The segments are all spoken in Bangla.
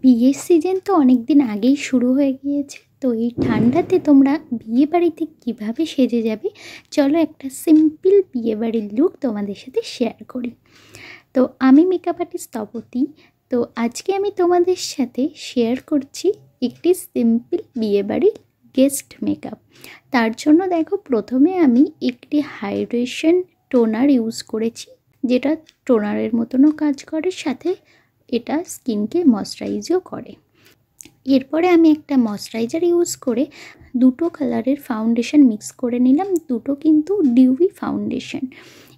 বিয়ের সিজন তো অনেক দিন আগেই শুরু হয়ে গিয়েছে। তো এই ঠান্ডাতে তোমরা বিয়ে বাড়িতে কীভাবে সেজে যাবে, চলো একটা সিম্পল বিয়ে বাড়ির লুক তোমাদের সাথে শেয়ার করি। তো আমি মেকআপ আর্টিস্ট তপতী। তো আজকে আমি তোমাদের সাথে শেয়ার করছি একটি সিম্পল বিয়ে বাড়ির গেস্ট মেকআপ। তার জন্য দেখো, প্রথমে আমি একটি হাইড্রেশন টোনার ইউজ করেছি, যেটা টোনারের মতনও কাজ করে, সাথে এটা স্কিনকে ময়শ্চারাইজও করে। এরপরে আমি একটা ময়শ্চারাইজার ইউজ করে দুটো কালারের ফাউন্ডেশন মিক্স করে নিলাম। দুটো কিন্তু ডিউই ফাউন্ডেশন,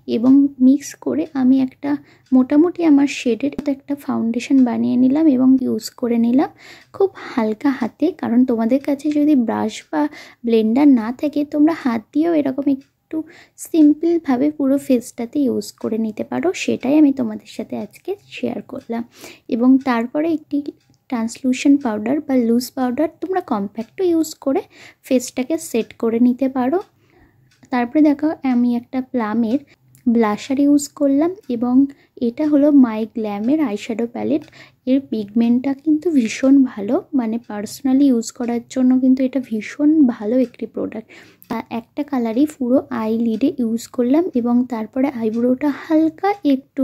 এবং মিক্স করে আমি একটা মোটামুটি আমার শেডের একটা ফাউন্ডেশন বানিয়ে নিলাম এবং ইউজ করে নিলাম খুব হালকা হাতে। কারণ তোমাদের কাছে যদি ব্রাশ বা ব্লেন্ডার না থাকে, তোমরা হাত দিয়েও এরকম একটু সিম্পলভাবে পুরো ফেসটাতে ইউজ করে নিতে পারো। সেটাই আমি তোমাদের সাথে আজকে শেয়ার করলাম। এবং তারপরে একটি ট্রান্সলুশন পাউডার বা লুজ পাউডার, তোমরা কম্প্যাক্টও ইউজ করে ফেসটাকে সেট করে নিতে পারো। তারপরে দেখো, আমি একটা প্লামের ব্লাশার ইউজ করলাম, এবং এটা হলো মাই গ্ল্যামের আইশ্যাডো প্যালেট। এর পিগমেন্টটা কিন্তু ভীষণ ভালো, মানে পার্সোনালি ইউজ করার জন্য কিন্তু এটা ভীষণ ভালো একটি প্রোডাক্ট। একটা কালারই পুরো আই লিডে ইউজ করলাম, এবং তারপরে আইব্রোটা হালকা একটু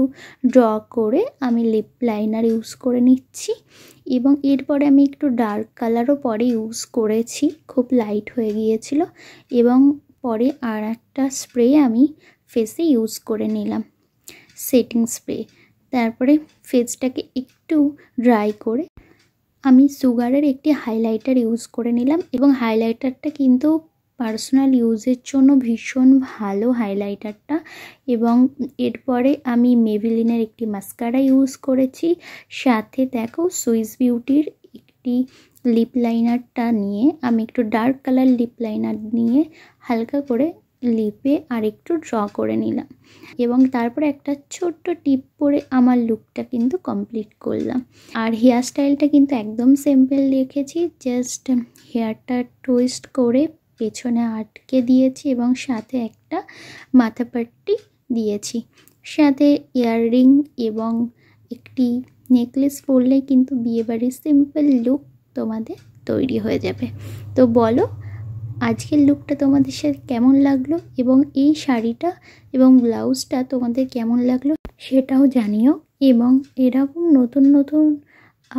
ড্র করে আমি লিপ লাইনার ইউজ করে নিচ্ছি। এবং এরপরে আমি একটু ডার্ক কালারও পরে ইউজ করেছি, খুব লাইট হয়ে গিয়েছিল। এবং পরে আর একটা স্প্রে আমি ফেসে ইউজ করে নিলাম, সেটিং স্প্রে। তারপরে ফেসটাকে একটু ড্রাই করে আমি সুগারের একটি হাইলাইটার ইউজ করে নিলাম, এবং হাইলাইটারটা কিন্তু পার্সোনাল ইউজের জন্য ভীষণ ভালো হাইলাইটারটা। এবং এরপরে আমি মেভিলিনের একটি মাস্কারা ইউজ করেছি, সাথে দেখো সুইস বিউটির একটি লিপ লাইনারটা নিয়ে আমি একটু ডার্ক কালার লিপ লাইনার নিয়ে হালকা করে লিপে আর একটু ড্র করে নিলাম। এবং তারপরে একটা ছোট্ট টিপ পরে আমার লুকটা কিন্তু কমপ্লিট করলাম। আর হেয়ার স্টাইলটা কিন্তু একদম সিম্পল রেখেছি, জাস্ট হেয়ারটা টুইস্ট করে পেছনে আটকে দিয়েছি, এবং সাথে একটা মাথা পাট্টি দিয়েছি, সাথে ইয়াররিং এবং একটি নেকলেস পরলেই কিন্তু বিয়েবাড়ির সিম্পল লুক তোমাদের তৈরি হয়ে যাবে। তো বলো, আজকের লুকটা তোমাদের সাথে কেমন লাগলো, এবং এই শাড়িটা এবং ব্লাউজটা তোমাদের কেমন লাগলো সেটাও জানিও। এবং এরকম নতুন নতুন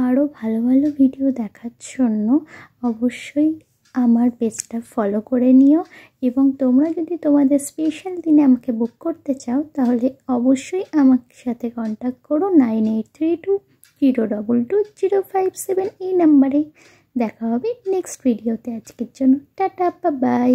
আরও ভালো ভালো ভিডিও দেখার জন্য অবশ্যই আমার পেজটা ফলো করে নিও। এবং তোমরা যদি তোমাদের স্পেশাল দিনে আমাকে বুক করতে চাও, তাহলে অবশ্যই আমার সাথে কন্ট্যাক্ট করো 9832022057 এই নাম্বারে। দেখা হবে নেক্সট ভিডিওতে। আজকের জন্য টাটা, বাই।